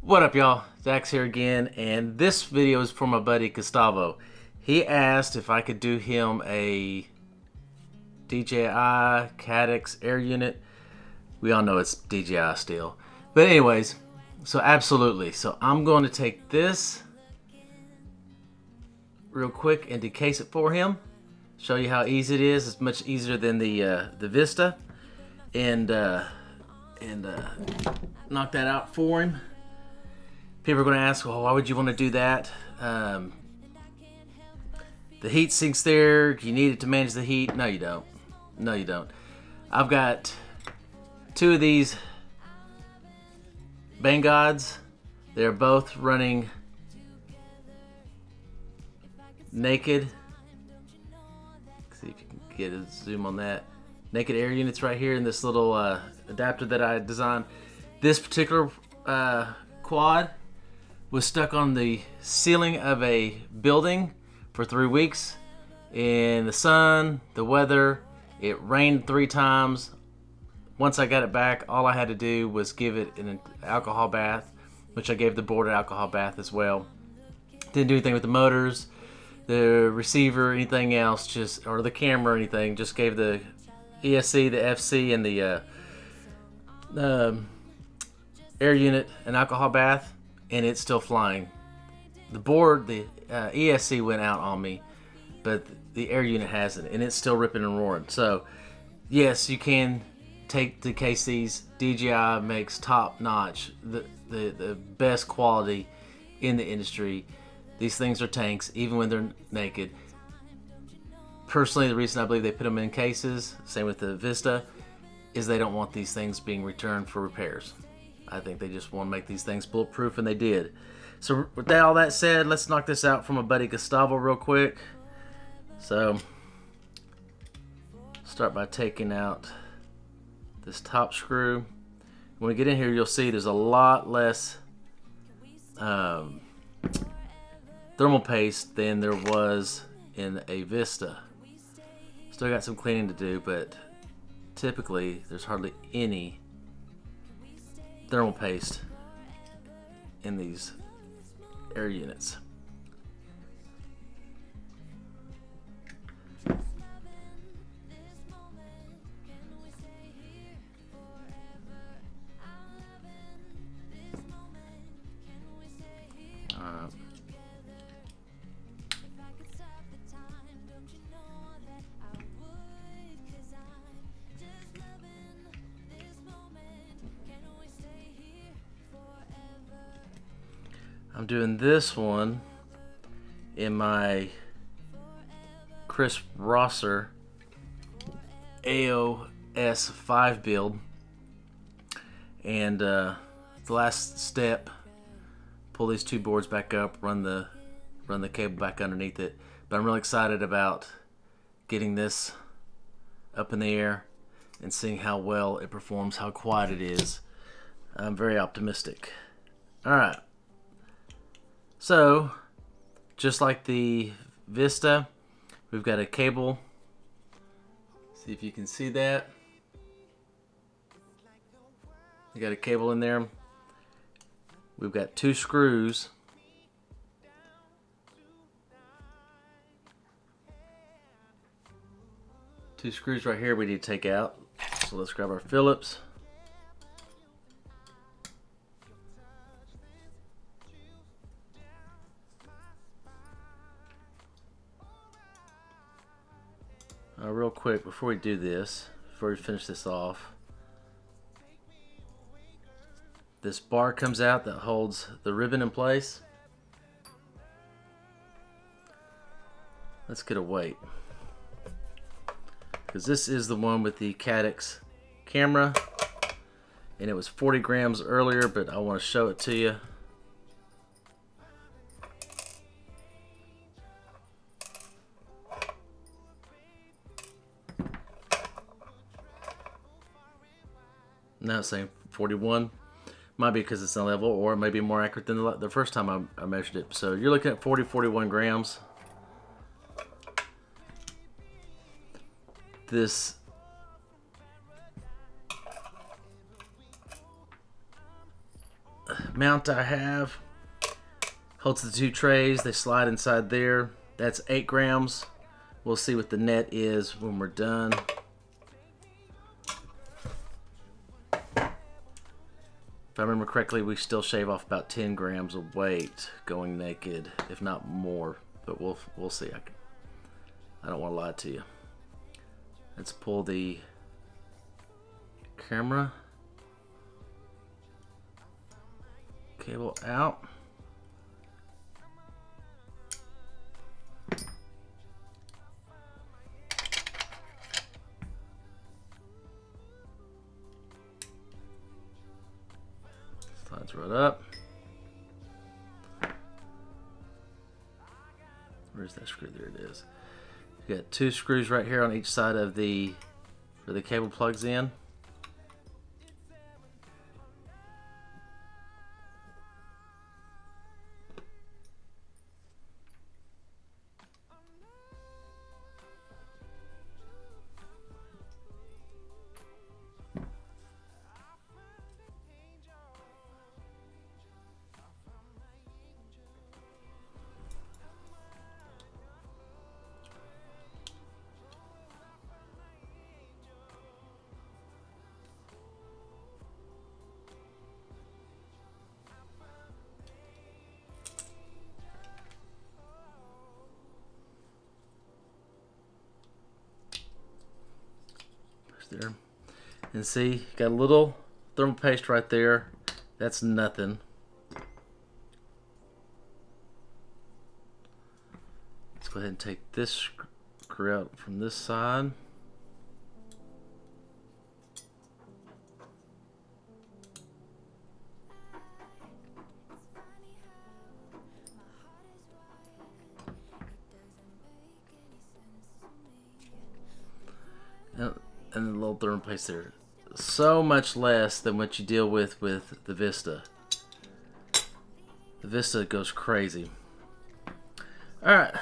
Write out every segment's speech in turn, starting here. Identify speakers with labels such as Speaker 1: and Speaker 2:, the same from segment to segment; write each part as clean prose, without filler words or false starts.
Speaker 1: What up, y'all? Dax here again, and this video is for my buddy Gustavo. He asked if I could do him a DJI Caddx air unit. We all know it's DJI still. But anyways, so absolutely. So I'm going to take this real quick and decase it for him. Show you how easy it is. It's much easier than the Vista. And knock that out for him. People are going to ask, well, why would you want to do that? The heat sink's there. You need it to manage the heat. No, you don't. No, you don't. I've got two of these Bangods. They're both running naked. See if you can get a zoom on that. Naked air units right here in this little adapter that I designed. This particular quad was stuck on the ceiling of a building for 3 weeks in the sun, the weather. It rained 3 times. Once I got it back, all I had to do was give it an alcohol bath, which I gave the board an alcohol bath as well. Didn't do anything with the motors, the receiver, anything else, just or the camera or anything. Just gave the ESC, the FC, and the air unit an alcohol bath, and it's still flying. The board, the ESC went out on me, but the air unit hasn't, and it's still ripping and roaring. So yes, you can decase these. DJI makes top notch, the best quality in the industry. These things are tanks even when they're naked. Personally, the reason I believe they put them in cases, same with the Vista, is they don't want these things being returned for repairs. I think they just want to make these things bulletproof, and they did. So with all that said, let's knock this out from my buddy Gustavo real quick. So start by taking out this top screw. When we get in here, you'll see there's a lot less thermal paste than there was in a Vista. Still got some cleaning to do, but typically there's hardly any thermal paste in these air units. I'm doing this one in my Chris Rosser AOS 5 build, and the last step, pull these two boards back up, run the cable back underneath it. But I'm really excited about getting this up in the air and seeing how well it performs, how quiet it is. I'm very optimistic. Alright. So, just like the Vista, we've got a cable. See if you can see that. We got a cable in there. We've got 2 screws. Two screws right here we need to take out. So let's grab our Phillips. Real quick, before we do this, before we finish this off, this bar comes out that holds the ribbon in place. Let's get a weight, because this is the one with the Caddx camera, and it was 40 grams earlier, but I want to show it to you. Now it's saying 41. Might be because it's on level, or it may be more accurate than the first time I measured it. So you're looking at 41 grams. This mount I have holds the 2 trays. They slide inside there. That's 8 grams. We'll see what the net is when we're done. If I remember correctly, we still shave off about 10 grams of weight going naked, if not more. But we'll see. I don't want to lie to you. Let's pull the camera cable out. Slides right up. Where's that screw? There it is. You got 2 screws right here on each side of where the cable plugs in. There, and see, got a little thermal paste right there. That's nothing. Let's go ahead and take this screw out from this side. And the little thermal paste there. So much less than what you deal with the Vista. The Vista goes crazy. Alright.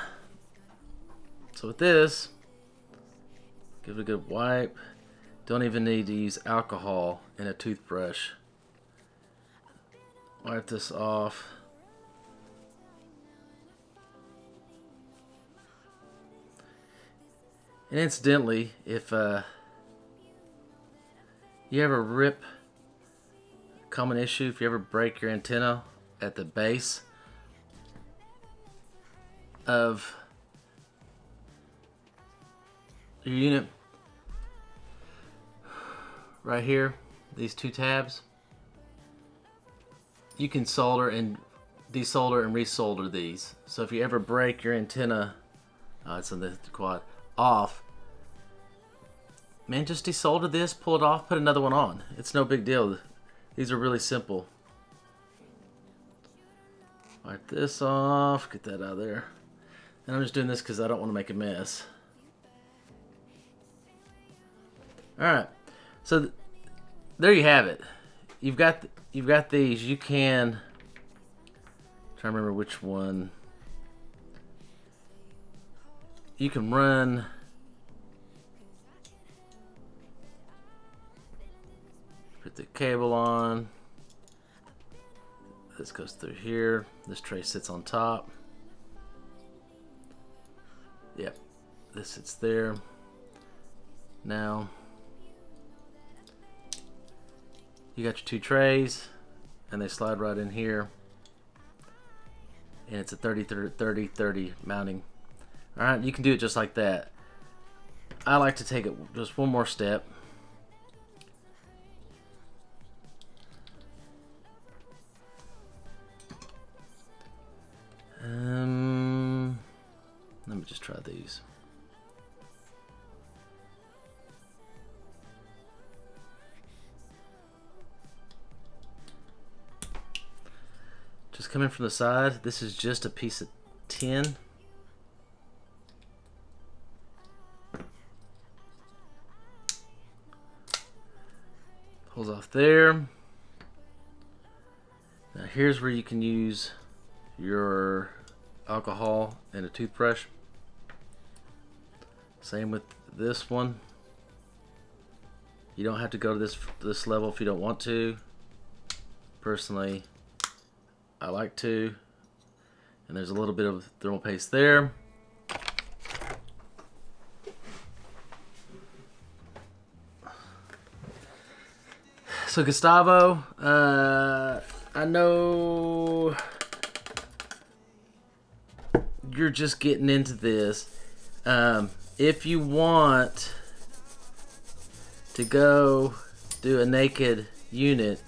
Speaker 1: So with this, give it a good wipe. Don't even need to use alcohol in a toothbrush. Wipe this off. And incidentally, if you ever rip, common issue, if you ever break your antenna at the base of your unit, right here, these 2 tabs, you can solder and desolder and resolder these. So if you ever break your antenna, it's on the quad, off, man, just desolder this, pull it off, put another one on. It's no big deal. These are really simple. Wipe this off, get that out of there. And I'm just doing this because I don't want to make a mess. Alright, so there you have it. You've got these. You can, try to remember which one. You can run put the cable on. This goes through here. This tray sits on top. Yep, this sits there. Now you got your 2 trays, and they slide right in here. And it's a 30-30-30 mounting. All right, you can do it just like that. I like to take it just one more step. Let me just try these. Just coming from the side, this is just a piece of tin. Pulls off there. Now here's where you can use your alcohol and a toothbrush. Same with this one. You don't have to go to this level if you don't want to. Personally, I like to. And there's a little bit of thermal paste there. So Gustavo, I know you're just getting into this. If you want to go do a naked unit,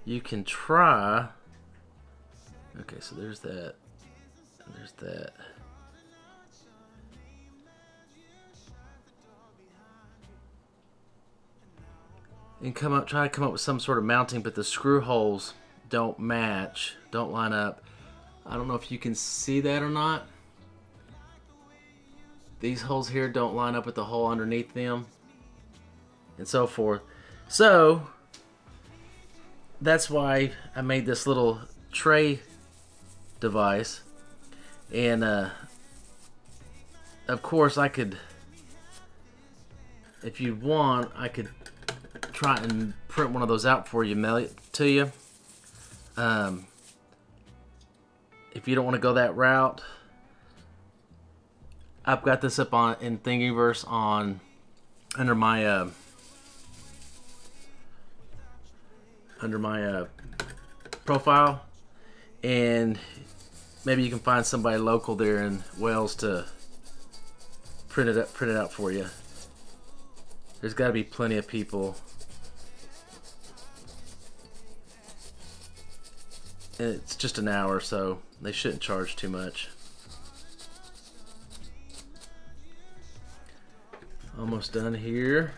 Speaker 1: you can try. Okay, so there's that. And there's that. And try to come up with some sort of mounting, but the screw holes don't match, don't line up. I don't know if you can see that or not. These holes here don't line up with the hole underneath them, and so forth. So that's why I made this little tray device. And of course I could, if you want, I could try and print one of those out for you, mail it to you. If you don't want to go that route, I've got this up on in Thingiverse on under my profile, and maybe you can find somebody local there in Wales to print it out for you. There's got to be plenty of people. And it's just an hour, so they shouldn't charge too much. Almost done here.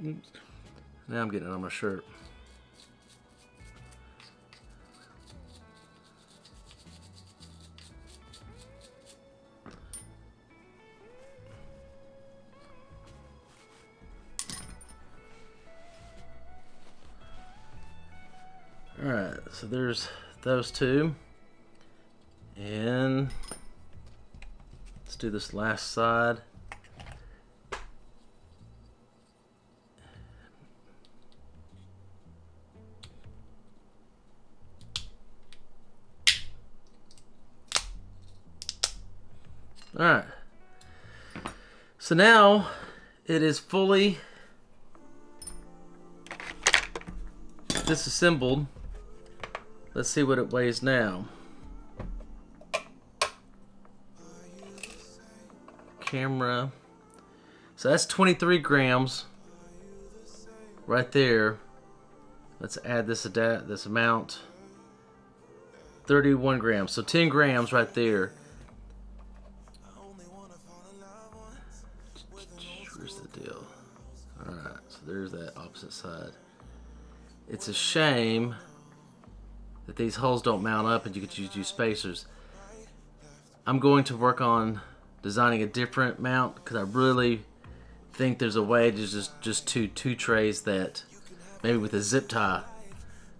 Speaker 1: Oops. Now I'm getting it on my shirt. Alright, so there's those two. And let's do this last side. Alright, so now it is fully disassembled. Let's see what it weighs now. Camera. So that's 23 grams right there. Let's add this amount. 31 grams. So 10 grams right there. Where's the deal? Alright, so there's that opposite side. It's a shame that these holes don't mount up and you could use spacers. I'm going to work on designing a different mount because I really think there's a way to just two trays that maybe with a zip tie,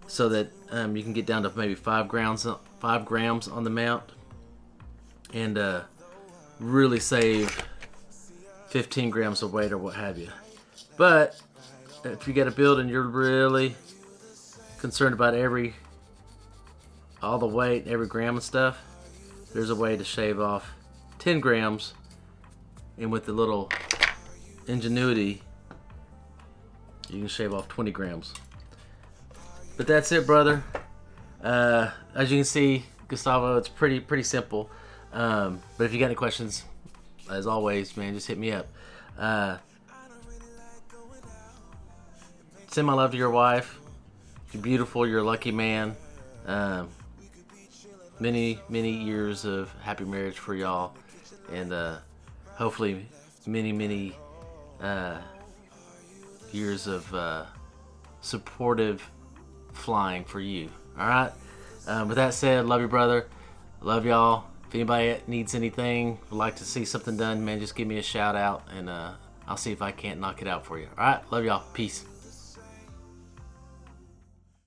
Speaker 1: so that you can get down to maybe 5 grams on the mount, and really save 15 grams of weight or what have you. But if you got a build and you're really concerned about all the weight, every gram and stuff, there's a way to shave off 10 grams, and with the little ingenuity you can shave off 20 grams. But that's it, brother. As you can see, Gustavo, it's pretty simple. But if you got any questions, as always, man, just hit me up. Send my love to your wife. You're beautiful. You're a lucky man. Many years of happy marriage for y'all, and hopefully many years of supportive flying for you. All right. With that said, love you, brother. Love y'all. If anybody needs anything, would like to see something done, man, just give me a shout out, and I'll see if I can't knock it out for you. All right. Love y'all. Peace.